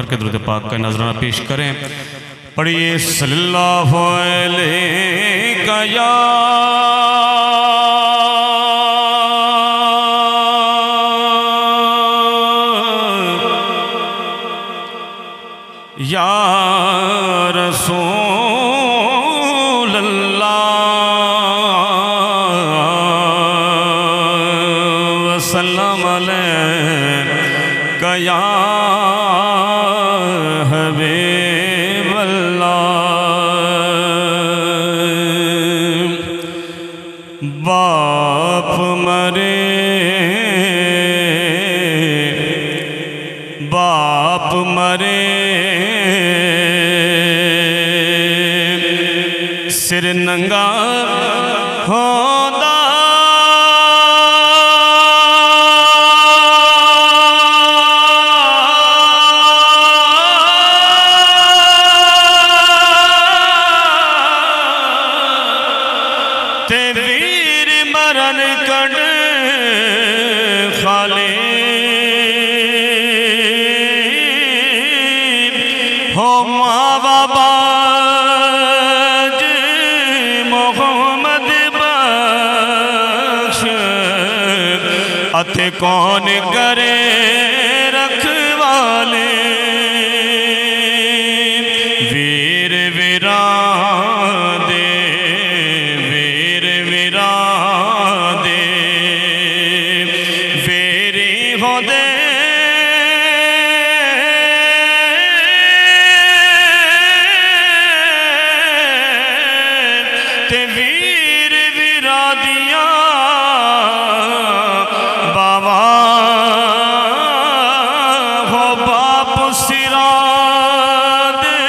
करके दुरूद पाक का नजराना पेश करें। पढ़िए सल्लल्लाहु अलैका या रसूल अल्लाह वसल्लम अलैका या हबीब अल्लाह। बाप मरे सिर नंगा होंदा ते वीर मरन कड़ खाले हो मावा बाज मोहम्मद बख्श अते कौन करे रखवाले वीर वीरां दे वीर वीरां दे वेरी होंदे वीर वीरा दिया बाबा हो बाप सिरा दे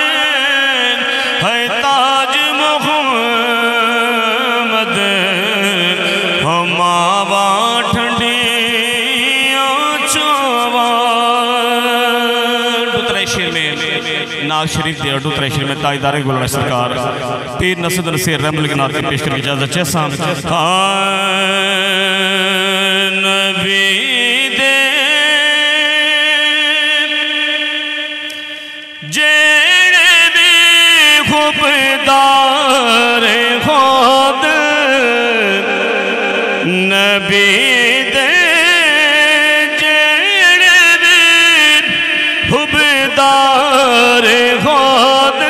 है ताज मोहम्मद हो मावा ठंडिया चोवा। दूसरे शेर में नाज शरीफ दे और दूसरे शेर में ताजदार गुलशन सरकार पीर नसद नसीर रहमत के नाम पे पेश करके इजाजत जैसा नबी दे जेड़े भी खुबदार खुद नबी दे जेड़े भी खुबदार खुद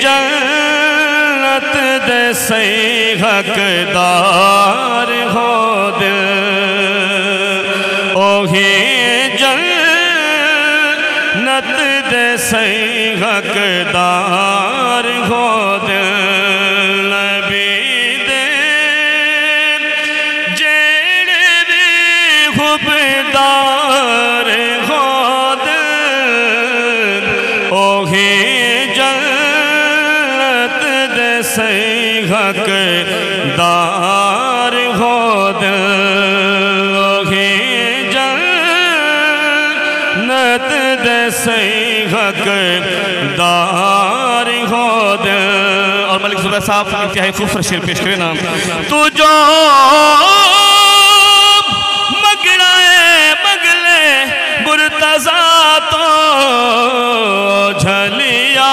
जन्नत दे सही हकदार हो दिल ओही जन्नत दे सही हकदार हो दिल नबी दे जेड़े भी खुबदार हो दिल ओही सही हकदार हो दिल जन्नत दे सही हकदार हो दिल। और मलिक जुबैर साहब इंतहाई खूबसूरत शेर पेश करे ना तू जो मगड़ा मगले मुर्तज़ा तो झलिया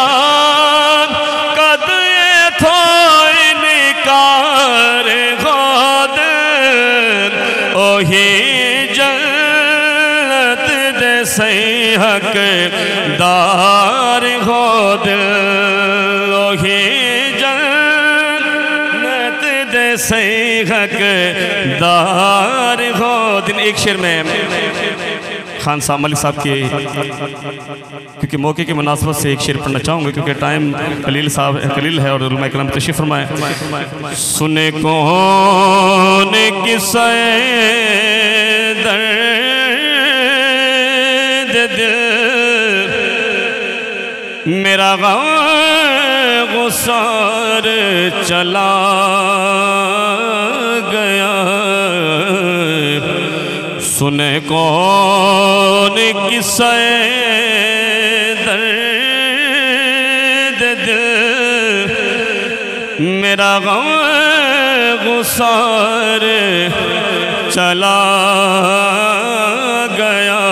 ओही जन्नत दे सही हकदार हो दिल ओही जन्नत दे सही हकदार हो दिल। एक शेर में खान साहब मलिक साहब के क्योंकि मौके की मुनासबत से एक शेर पढ़ना चाहूँगा क्योंकि टाइम खलील साहब खलील है और उलमा कलाम तशरीफ़ फरमाए। सुने कौन किस्से दर्द दिल मेरा गम गुसार चला गया सुने कौन किस्से दर्द दिल मेरा गम गुसार चला गया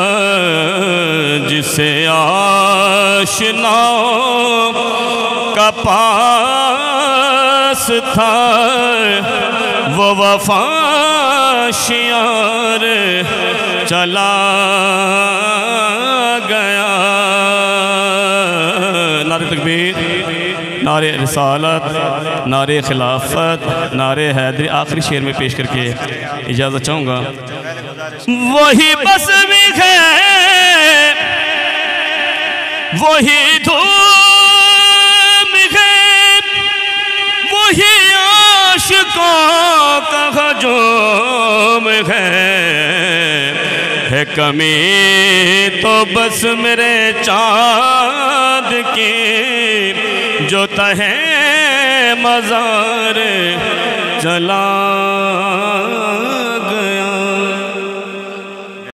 जिसे आशनाओं का पास था वो वफा शियार चला गया। नारे तकबीर, नारे रिसालत, नारे खिलाफत, नारे हैदरी। आखिरी शेर में पेश करके इजाज़त चाहूँगा। वही बस भी है, वही धूम है, वही आशिकों का हजूम है कमी तो बस मेरे चाँद की जो तहे मज़ार चला